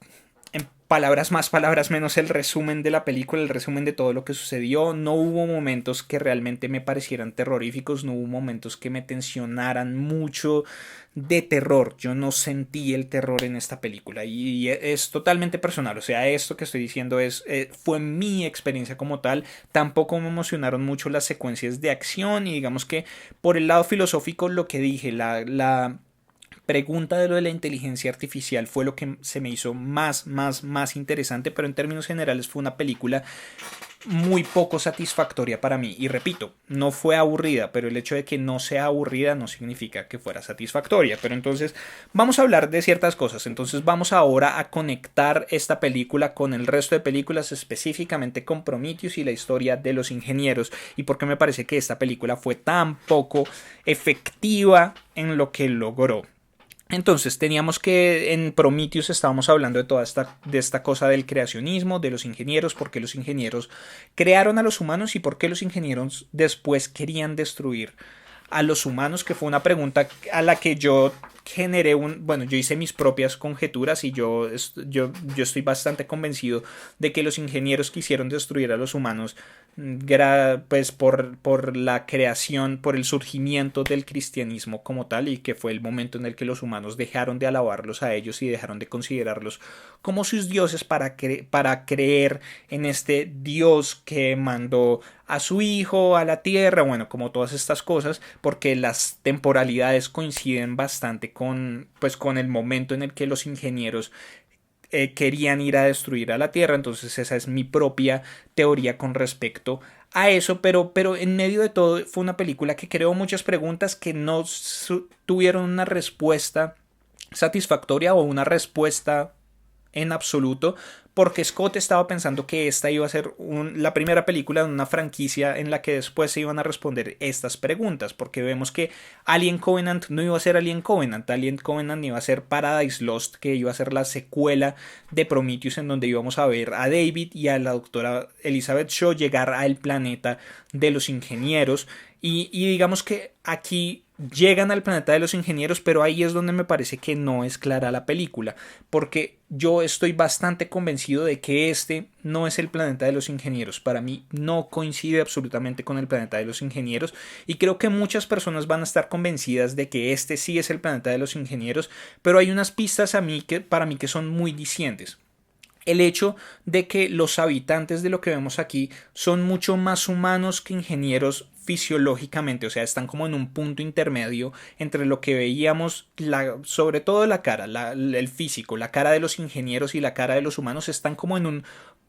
en palabras más, palabras menos, el resumen de la película, el resumen de todo lo que sucedió. No hubo momentos que realmente me parecieran terroríficos, no hubo momentos que me tensionaran mucho de terror. Yo no sentí el terror en esta película, y es totalmente personal. O sea, esto que estoy diciendo fue mi experiencia como tal. Tampoco me emocionaron mucho las secuencias de acción, y digamos que por el lado filosófico, lo que dije, la pregunta de lo de la inteligencia artificial fue lo que se me hizo más interesante, pero en términos generales fue una película muy poco satisfactoria para mí. Y repito, no fue aburrida, pero el hecho de que no sea aburrida no significa que fuera satisfactoria. Pero entonces vamos a hablar de ciertas cosas. Entonces vamos ahora a conectar esta película con el resto de películas, específicamente con Prometheus y la historia de los ingenieros, y por qué me parece que esta película fue tan poco efectiva en lo que logró. Entonces teníamos que en Prometheus estábamos hablando de toda esta cosa del creacionismo, de los ingenieros, por qué los ingenieros crearon a los humanos y por qué los ingenieros después querían destruir a los humanos, que fue una pregunta a la que yo generé bueno, yo hice mis propias conjeturas y yo estoy bastante convencido de que los ingenieros quisieron destruir a los humanos pues por la creación, por el surgimiento del cristianismo como tal, y que fue el momento en el que los humanos dejaron de alabarlos a ellos y dejaron de considerarlos como sus dioses para creer en este Dios que mandó a su hijo a la tierra, bueno, como todas estas cosas, porque las temporalidades coinciden bastante pues, con el momento en el que los ingenieros querían ir a destruir a la tierra. Entonces esa es mi propia teoría con respecto a eso, pero en medio de todo fue una película que creó muchas preguntas que no tuvieron una respuesta satisfactoria o una respuesta en absoluto, porque Scott estaba pensando que esta iba a ser la primera película de una franquicia en la que después se iban a responder estas preguntas, porque vemos que Alien Covenant no iba a ser Alien Covenant iba a ser Paradise Lost, que iba a ser la secuela de Prometheus, en donde íbamos a ver a David y a la doctora Elizabeth Shaw llegar al planeta de los ingenieros, y digamos que aquí llegan al planeta de los ingenieros, pero ahí es donde me parece que no es clara la película, porque yo estoy bastante convencido de que este no es el planeta de los ingenieros. Para mí no coincide absolutamente con el planeta de los ingenieros, y creo que muchas personas van a estar convencidas de que este sí es el planeta de los ingenieros, pero hay unas pistas para mí que son muy discientes. El hecho de que los habitantes de lo que vemos aquí son mucho más humanos que ingenieros fisiológicamente, o sea, están como en un punto intermedio entre lo que veíamos, sobre todo la cara, el físico, la cara de los ingenieros y la cara de los humanos están como en un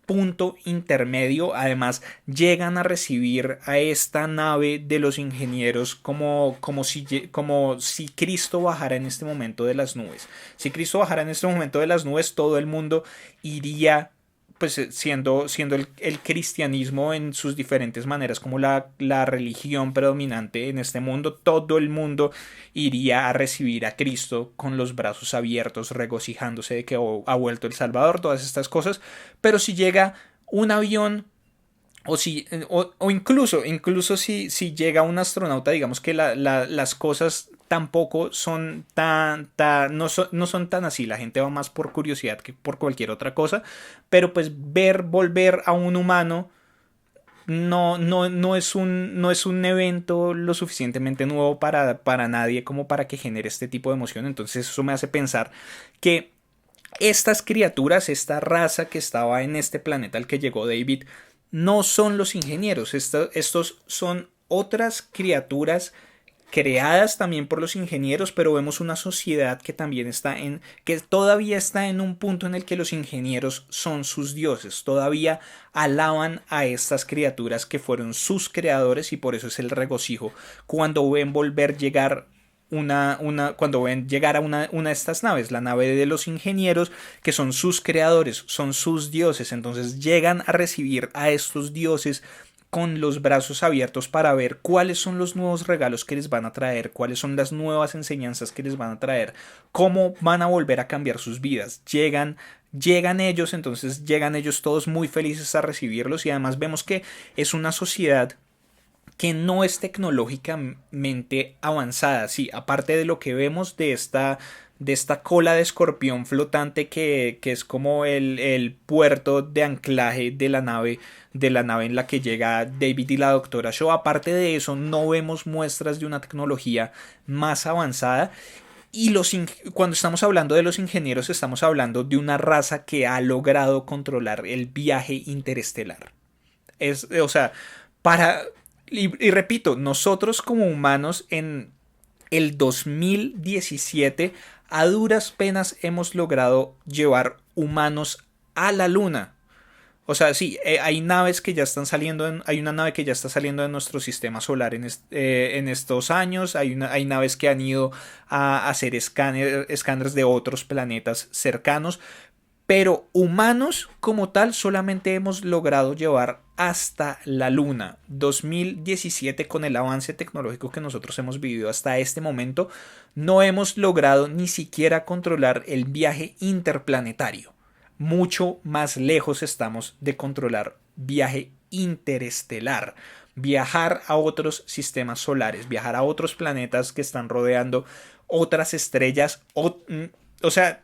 punto intermedio. Además, llegan a recibir a esta nave de los ingenieros como si Cristo bajara en este momento de las nubes. Si Cristo bajara en este momento de las nubes, todo el mundo iría, pues siendo el cristianismo en sus diferentes maneras como la religión predominante en este mundo, todo el mundo iría a recibir a Cristo con los brazos abiertos, regocijándose de que ha vuelto el Salvador, todas estas cosas. Pero si llega un avión o incluso si llega un astronauta, digamos que las cosas tampoco son no son tan así. La gente va más por curiosidad que por cualquier otra cosa, pero pues volver a un humano no es un evento lo suficientemente nuevo para nadie como para que genere este tipo de emoción. Entonces eso me hace pensar que estas criaturas, esta raza que estaba en este planeta al que llegó David, no son los ingenieros. Estos son otras criaturas creadas también por los ingenieros, pero vemos una sociedad que también que todavía está en un punto en el que los ingenieros son sus dioses, todavía alaban a estas criaturas que fueron sus creadores, y por eso es el regocijo cuando ven llegar cuando ven llegar a una de estas naves, la nave de los ingenieros, que son sus creadores, son sus dioses. Entonces llegan a recibir a estos dioses con los brazos abiertos para ver cuáles son los nuevos regalos que les van a traer, cuáles son las nuevas enseñanzas que les van a traer, cómo van a volver a cambiar sus vidas. Llegan ellos, entonces llegan ellos todos muy felices a recibirlos, y además vemos que es una sociedad que no es tecnológicamente avanzada. Sí, aparte de lo que vemos de esta cola de escorpión flotante que es como el puerto de anclaje de la nave en la que llega David y la doctora Shaw. Aparte de eso, no vemos muestras de una tecnología más avanzada. Y cuando estamos hablando de los ingenieros, estamos hablando de una raza que ha logrado controlar el viaje interestelar. O sea, y repito, nosotros como humanos en el 2017 a duras penas hemos logrado llevar humanos a la luna. O sea, sí, hay naves que ya están saliendo, hay una nave que ya está saliendo de nuestro sistema solar en estos años, hay naves que han ido a hacer escáneres de otros planetas cercanos, pero humanos como tal solamente hemos logrado llevar hasta la luna. 2017, con el avance tecnológico que nosotros hemos vivido hasta este momento, no hemos logrado ni siquiera controlar el viaje interplanetario. Mucho más lejos estamos de controlar viaje interestelar, viajar a otros sistemas solares, viajar a otros planetas que están rodeando otras estrellas, o sea,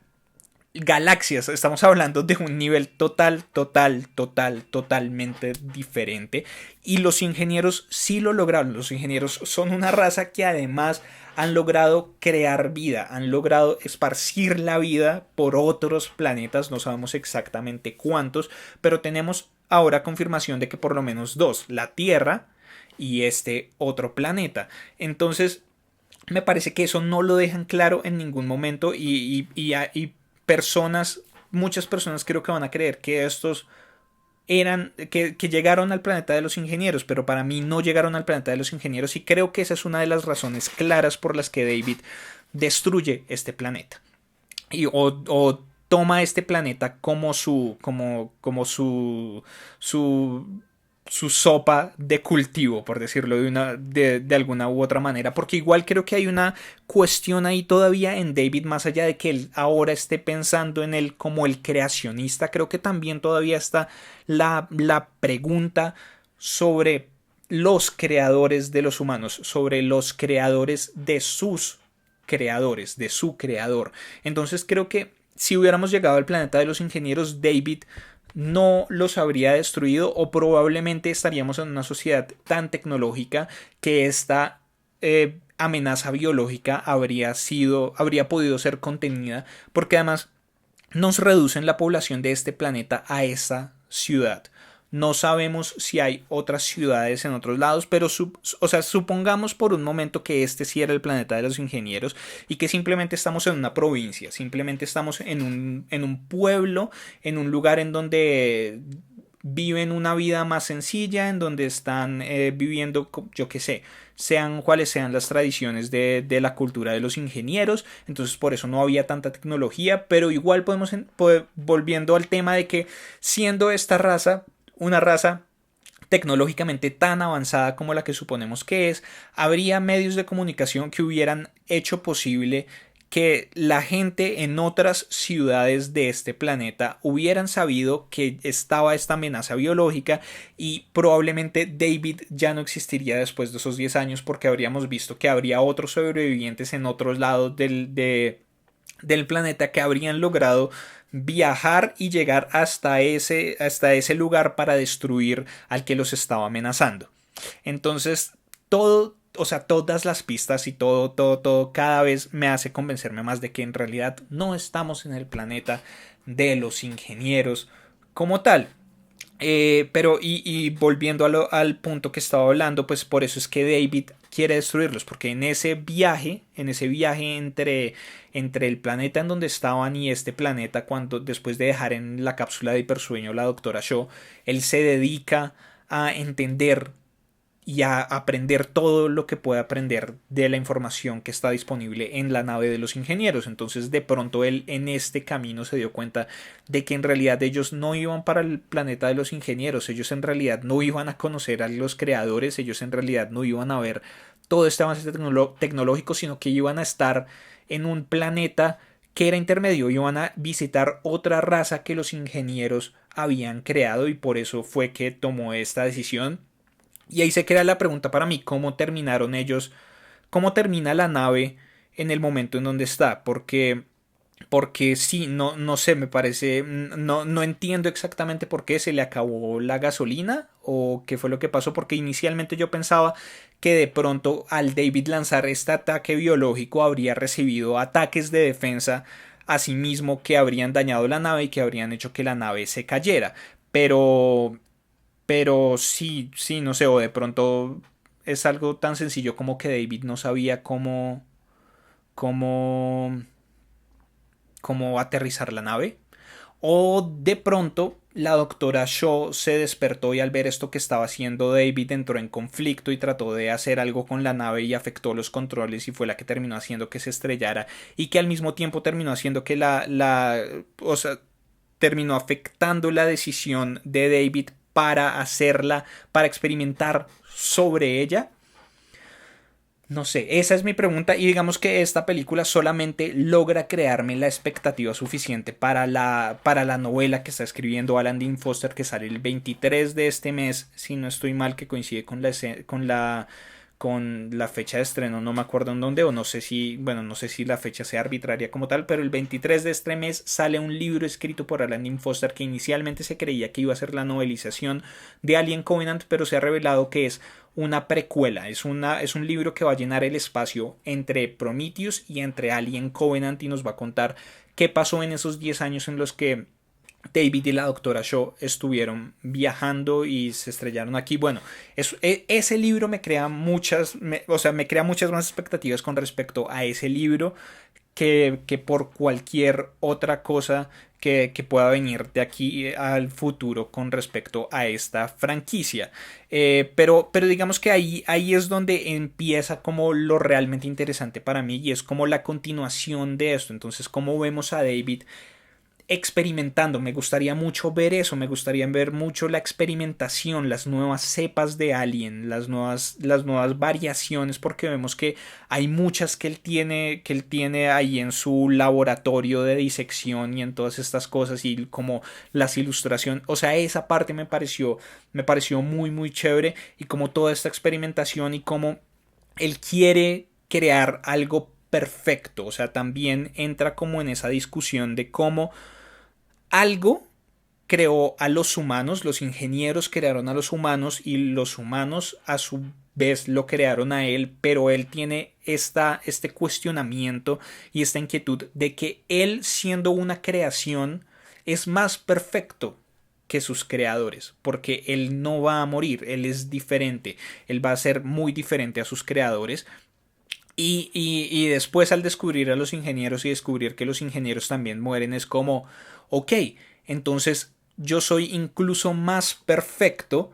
galaxias. Estamos hablando de un nivel totalmente diferente. Y los ingenieros sí lo lograron. Los ingenieros son una raza que además han logrado crear vida, han logrado esparcir la vida por otros planetas. No sabemos exactamente cuántos, pero tenemos ahora confirmación de que por lo menos dos, la Tierra y este otro planeta. Entonces, me parece que eso no lo dejan claro en ningún momento y personas, muchas personas creo que van a creer que estos que llegaron al planeta de los ingenieros, pero para mí no llegaron al planeta de los ingenieros y creo que esa es una de las razones claras por las que David destruye este planeta o toma este planeta como su sopa de cultivo, por decirlo de alguna u otra manera, porque igual creo que hay una cuestión ahí todavía en David, más allá de que él ahora esté pensando en él como el creacionista, creo que también todavía está la pregunta sobre los creadores de los humanos, sobre los creadores de sus creadores, de su creador. Entonces creo que si hubiéramos llegado al planeta de los ingenieros, David no los habría destruido o probablemente estaríamos en una sociedad tan tecnológica que esta amenaza biológica habría podido ser contenida, porque además nos reducen la población de este planeta a esa ciudad. No sabemos si hay otras ciudades en otros lados, pero supongamos por un momento que este sí era el planeta de los ingenieros y que simplemente estamos en una provincia, simplemente estamos en un pueblo, en un lugar en donde viven una vida más sencilla, en donde están viviendo, yo qué sé, sean cuales sean las tradiciones de la cultura de los ingenieros, entonces por eso no había tanta tecnología, pero igual volviendo al tema de que siendo esta raza una raza tecnológicamente tan avanzada como la que suponemos que es, habría medios de comunicación que hubieran hecho posible que la gente en otras ciudades de este planeta hubieran sabido que estaba esta amenaza biológica y probablemente David ya no existiría después de esos 10 años porque habríamos visto que habría otros sobrevivientes en otros lados del planeta que habrían logrado viajar y llegar hasta ese lugar para destruir al que los estaba amenazando. Entonces, todo, o sea, todas las pistas y todo cada vez me hace convencerme más de que en realidad no estamos en el planeta de los ingenieros como tal. Pero volviendo al punto que estaba hablando, pues por eso es que David quiere destruirlos, porque en ese viaje entre el planeta en donde estaban y este planeta, cuando después de dejar en la cápsula de hipersueño la doctora Shaw, él se dedica a entender y a aprender todo lo que puede aprender de la información que está disponible en la nave de los ingenieros. Entonces de pronto él en este camino se dio cuenta de que en realidad ellos no iban para el planeta de los ingenieros, ellos en realidad no iban a conocer a los creadores, ellos en realidad no iban a ver todo este avance tecnológico, sino que iban a estar en un planeta que era intermedio, iban a visitar otra raza que los ingenieros habían creado y por eso fue que tomó esta decisión. Y ahí se queda la pregunta para mí, ¿cómo terminaron ellos? ¿Cómo termina la nave en el momento en donde está? Porque sí, no sé, me parece, no entiendo exactamente por qué se le acabó la gasolina o qué fue lo que pasó, porque inicialmente yo pensaba que de pronto al David lanzar este ataque biológico habría recibido ataques de defensa a sí mismo que habrían dañado la nave y que habrían hecho que la nave se cayera. Pero sí, no sé, o de pronto es algo tan sencillo como que David no sabía cómo, cómo aterrizar la nave. O de pronto la doctora Shaw se despertó y al ver esto que estaba haciendo David entró en conflicto y trató de hacer algo con la nave y afectó los controles y fue la que terminó haciendo que se estrellara y que al mismo tiempo terminó haciendo que o sea, terminó afectando la decisión de David para hacerla, para experimentar sobre ella. No sé, esa es mi pregunta y digamos que esta película solamente logra crearme la expectativa suficiente para la novela que está escribiendo Alan Dean Foster que sale el 23 de este mes, si no estoy mal, que coincide con la fecha de estreno, no me acuerdo en dónde o no sé si, bueno, no sé si la fecha sea arbitraria como tal, pero el 23 de este mes sale un libro escrito por Alan Dean Foster que inicialmente se creía que iba a ser la novelización de Alien Covenant, pero se ha revelado que es una precuela, es un libro que va a llenar el espacio entre Prometheus y entre Alien Covenant y nos va a contar qué pasó en esos 10 años en los que David y la doctora Shaw estuvieron viajando y se estrellaron aquí. Bueno, ese libro me crea o sea, me crea muchas más expectativas con respecto a ese libro que por cualquier otra cosa que pueda venir de aquí al futuro con respecto a esta franquicia. Pero digamos que ahí es donde empieza como lo realmente interesante para mí y es como la continuación de esto. Entonces, cómo vemos a David experimentando. Me gustaría mucho ver eso, me gustaría ver mucho la experimentación, las nuevas cepas de Alien, las nuevas variaciones, porque vemos que hay muchas que él tiene ahí en su laboratorio de disección y en todas estas cosas y como las ilustraciones, o sea, esa parte me pareció muy muy chévere y como toda esta experimentación y como él quiere crear algo perfecto, o sea, también entra como en esa discusión de cómo algo creó a los humanos, los ingenieros crearon a los humanos y los humanos a su vez lo crearon a él, pero él tiene este cuestionamiento y esta inquietud de que él siendo una creación es más perfecto que sus creadores, porque él no va a morir, él es diferente, él va a ser muy diferente a sus creadores y después al descubrir a los ingenieros y descubrir que los ingenieros también mueren es como, ok, entonces yo soy incluso más perfecto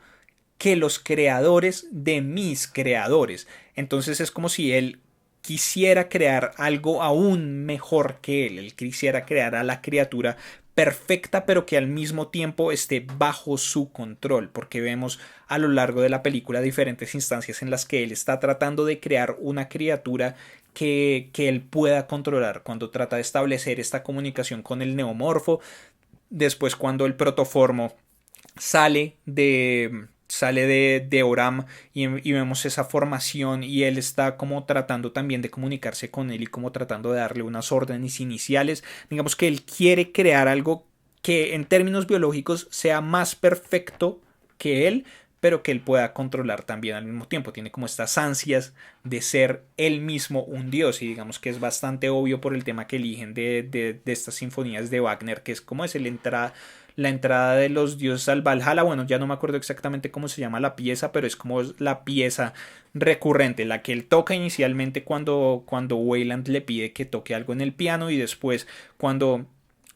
que los creadores de mis creadores. Entonces es como si él quisiera crear algo aún mejor que él quisiera crear a la criatura perfecta pero que al mismo tiempo esté bajo su control porque vemos a lo largo de la película diferentes instancias en las que él está tratando de crear una criatura que él pueda controlar cuando trata de establecer esta comunicación con el neomorfo, después cuando el protoformo sale de Oram y vemos esa formación y él está como tratando también de comunicarse con él y como tratando de darle unas órdenes iniciales. Digamos que él quiere crear algo que en términos biológicos sea más perfecto que él, pero que él pueda controlar también al mismo tiempo. Tiene como estas ansias de ser él mismo un dios y digamos que es bastante obvio por el tema que eligen de estas sinfonías de Wagner, que es como es la entrada de los dioses al Valhalla. Bueno, ya no me acuerdo exactamente cómo se llama la pieza, pero es como la pieza recurrente, la que él toca inicialmente cuando Wayland le pide que toque algo en el piano y después cuando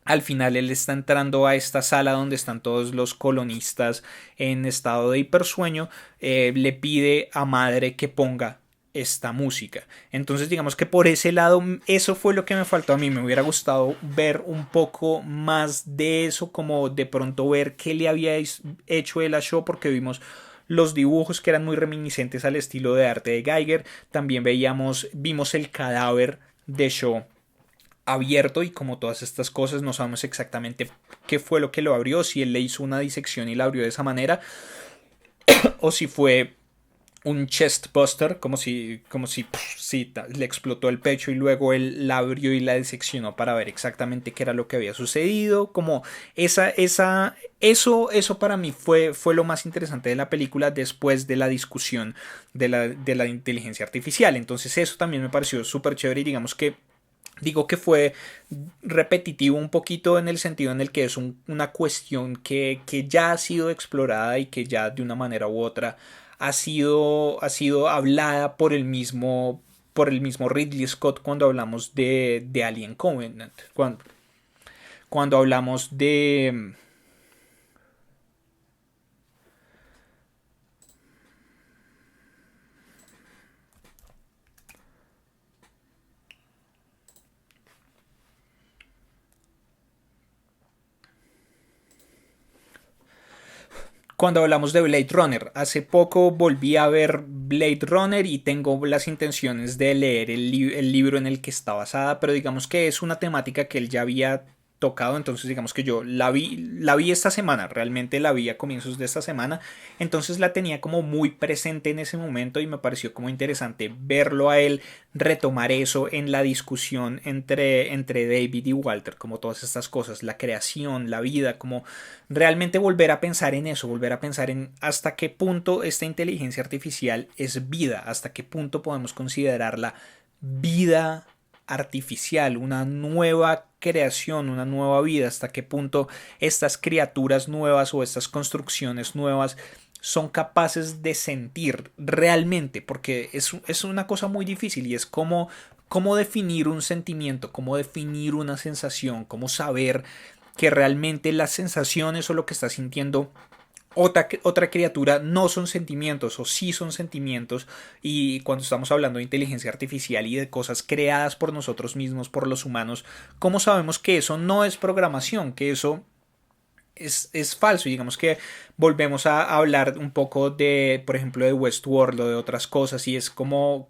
al final él está entrando a esta sala donde están todos los colonistas en estado de hipersueño, le pide a Madre que ponga esta música. Entonces digamos que por ese lado eso fue lo que me faltó a mí. Me hubiera gustado ver un poco más de eso, como de pronto ver qué le había hecho él a Shaw, porque vimos los dibujos que eran muy reminiscentes al estilo de arte de Geiger. También vimos el cadáver de Shaw abierto y como todas estas cosas no sabemos exactamente qué fue lo que lo abrió, si él le hizo una disección y la abrió de esa manera o si fue un chest buster, si le explotó el pecho y luego él la abrió y la diseccionó para ver exactamente qué era lo que había sucedido. Como eso para mí fue lo más interesante de la película después de la discusión de la inteligencia artificial. Entonces eso también me pareció súper chévere y digamos que digo que fue repetitivo un poquito en el sentido en el que es una cuestión que ya ha sido explorada y que ya de una manera u otra ha sido hablada por el mismo Ridley Scott cuando hablamos de Alien Covenant. Cuando hablamos de... cuando hablamos de Blade Runner. Hace poco volví a ver Blade Runner y tengo las intenciones de leer el libro en el que está basada, pero digamos que es una temática que él ya había tocado, entonces digamos que yo la vi esta semana, realmente la vi a comienzos de esta semana, entonces la tenía como muy presente en ese momento y me pareció como interesante verlo a él retomar eso en la discusión entre David y Walter, como todas estas cosas, la creación, la vida, como realmente volver a pensar en eso, volver a pensar en hasta qué punto esta inteligencia artificial es vida, hasta qué punto podemos considerarla vida artificial, una nueva creación, una nueva vida, hasta qué punto estas criaturas nuevas o estas construcciones nuevas son capaces de sentir realmente, porque es una cosa muy difícil y es cómo definir un sentimiento, cómo definir una sensación, cómo saber que realmente las sensaciones o lo que está sintiendo otra criatura no son sentimientos o sí son sentimientos, y cuando estamos hablando de inteligencia artificial y de cosas creadas por nosotros mismos, por los humanos, ¿cómo sabemos que eso no es programación, que eso es falso? Y digamos que volvemos a hablar un poco de, por ejemplo, de Westworld o de otras cosas, y es como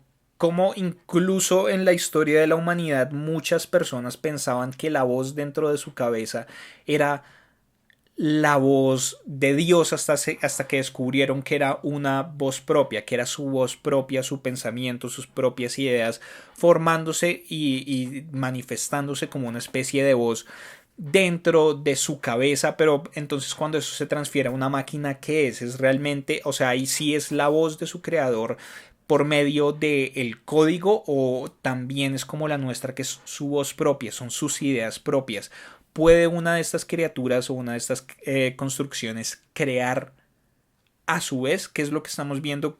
incluso en la historia de la humanidad muchas personas pensaban que la voz dentro de su cabeza era la voz de Dios hasta que descubrieron que era una voz propia, que era su voz propia, su pensamiento, sus propias ideas, formándose y manifestándose como una especie de voz dentro de su cabeza. Pero entonces cuando eso se transfiere a una máquina, ¿qué es? Es realmente, o sea, ahí sí es la voz de su creador por medio del código, o también es como la nuestra, que es su voz propia, son sus ideas propias. ¿Puede una de estas criaturas o una de estas construcciones crear a su vez? ¿Qué es lo que estamos viendo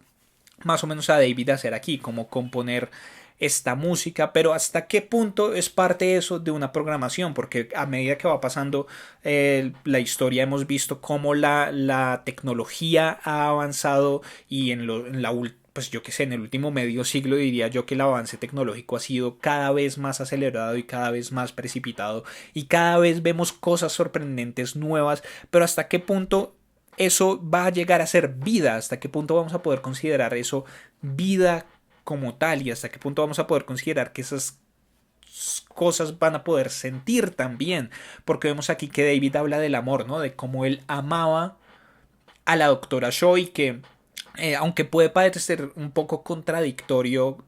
más o menos a David hacer aquí? Como componer esta música, pero hasta qué punto es parte eso de una programación, porque a medida que va pasando la historia hemos visto cómo la tecnología ha avanzado, y en la pues yo que sé, en el último medio siglo diría yo que el avance tecnológico ha sido cada vez más acelerado y cada vez más precipitado, y cada vez vemos cosas sorprendentes nuevas, pero hasta qué punto eso va a llegar a ser vida, hasta qué punto vamos a poder considerar eso vida como tal, y hasta qué punto vamos a poder considerar que esas cosas van a poder sentir también, porque vemos aquí que David habla del amor, ¿no? De cómo él amaba a la doctora Shaw, y que aunque puede parecer un poco contradictorio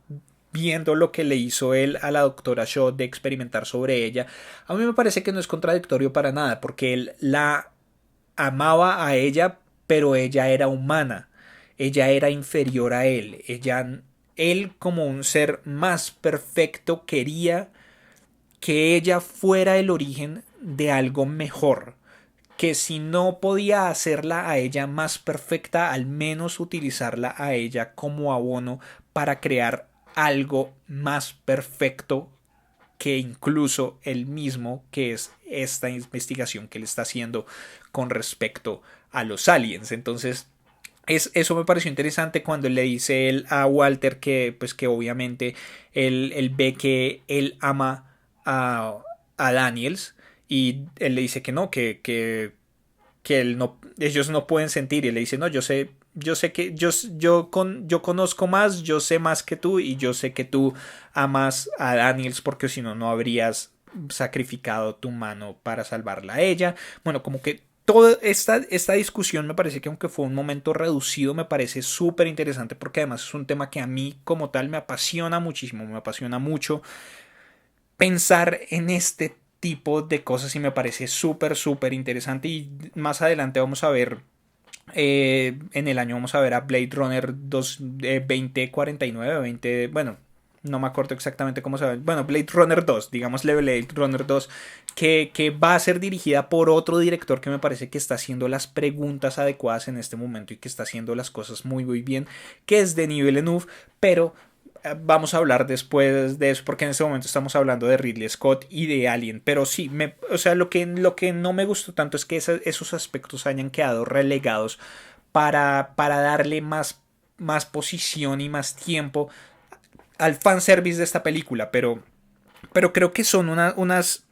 viendo lo que le hizo él a la doctora Shaw de experimentar sobre ella, a mí me parece que no es contradictorio para nada, porque él la amaba a ella, pero ella era humana, ella era inferior a él, él como un ser más perfecto quería que ella fuera el origen de algo mejor, que si no podía hacerla a ella más perfecta, al menos utilizarla a ella como abono para crear algo más perfecto que incluso él mismo, que es esta investigación que él está haciendo con respecto a los aliens. Entonces, eso me pareció interesante cuando le dice él a Walter que, pues que obviamente él ve que él ama a Daniels, y él le dice que no, que él no, ellos no pueden sentir, y le dice, no, yo sé que yo conozco más, yo sé más que tú, y yo sé que tú amas a Daniels, porque si no, no habrías sacrificado tu mano para salvarla a ella. Bueno, como que toda esta discusión me parece que, aunque fue un momento reducido, me parece súper interesante, porque además es un tema que a mí como tal me apasiona muchísimo, me apasiona mucho pensar en este tipo de cosas, y me parece súper interesante. Y más adelante vamos a ver, en el año vamos a ver a Blade Runner 2049, 20, bueno, no me acuerdo exactamente cómo se llama, bueno, Blade Runner 2, digámosle Blade Runner 2, que va a ser dirigida por otro director que me parece que está haciendo las preguntas adecuadas en este momento y que está haciendo las cosas muy bien, que es Denis Villeneuve. Pero vamos a hablar después de eso, porque en este momento estamos hablando de Ridley Scott y de Alien. Pero sí, o sea, lo que no me gustó tanto es que esos aspectos hayan quedado relegados para darle más posición y más tiempo al fanservice de esta película. Pero creo que son unas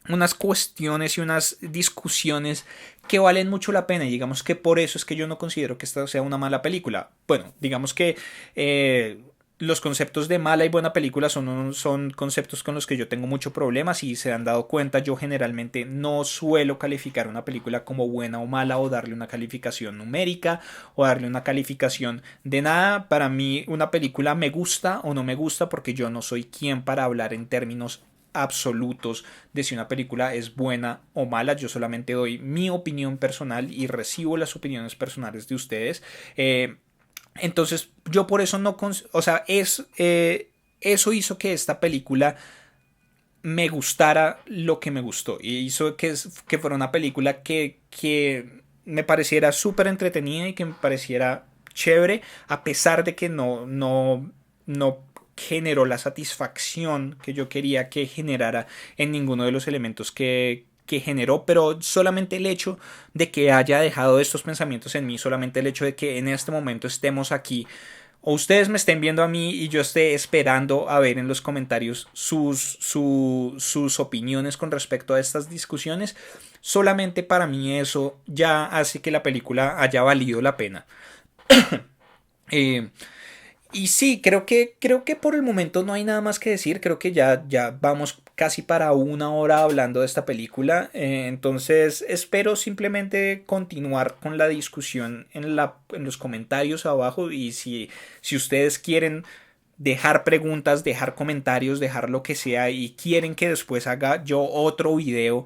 unas cuestiones y unas discusiones que valen mucho la pena y digamos que por eso es que yo no considero que esta sea una mala película. Bueno, digamos que los conceptos de mala y buena película son conceptos con los que yo tengo mucho problemas y se han dado cuenta, yo generalmente no suelo calificar una película como buena o mala o darle una calificación numérica o darle una calificación de nada. Para mí una película me gusta o no me gusta porque yo no soy quien para hablar en términos absolutos de si una película es buena o mala. Yo solamente doy mi opinión personal y recibo las opiniones personales de ustedes. Entonces yo por eso no, o sea, eso hizo que esta película me gustara lo que me gustó y hizo que fuera una película que me pareciera súper entretenida y que me pareciera chévere a pesar de que no generó la satisfacción que yo quería que generara en ninguno de los elementos que generó, pero solamente el hecho de que haya dejado estos pensamientos en mí, solamente el hecho de que en este momento estemos aquí o ustedes me estén viendo a mí y yo esté esperando a ver en los comentarios sus opiniones con respecto a estas discusiones, solamente para mí eso ya hace que la película haya valido la pena. Eh, y sí, creo que por el momento no hay nada más que decir. Creo que ya vamos casi para una hora hablando de esta película. Entonces espero simplemente continuar con la discusión en los comentarios abajo. Y si ustedes quieren dejar preguntas, dejar comentarios, dejar lo que sea y quieren que después haga yo otro video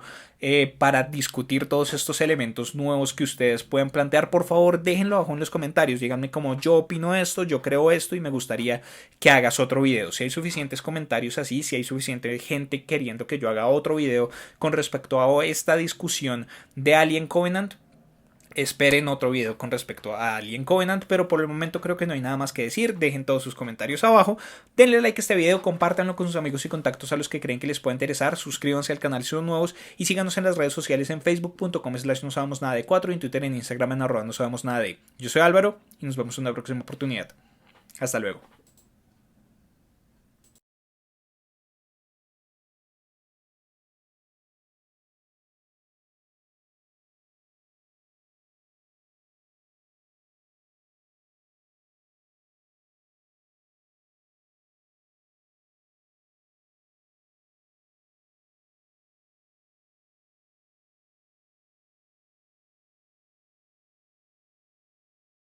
para discutir todos estos elementos nuevos que ustedes pueden plantear, por favor déjenlo abajo en los comentarios, díganme como yo opino esto, yo creo esto y me gustaría que hagas otro video. Si hay suficientes comentarios así, si hay suficiente gente queriendo que yo haga otro video con respecto a esta discusión de Alien Covenant, esperen otro video con respecto a Alien Covenant, pero por el momento creo que no hay nada más que decir. Dejen todos sus comentarios abajo, denle like a este video, compártanlo con sus amigos y contactos a los que creen que les pueda interesar, suscríbanse al canal si son nuevos y síganos en las redes sociales en facebook.com/no sabemos nada de 4 y en Twitter en Instagram en @no sabemos nada de. Yo soy Álvaro y nos vemos en una próxima oportunidad. Hasta luego.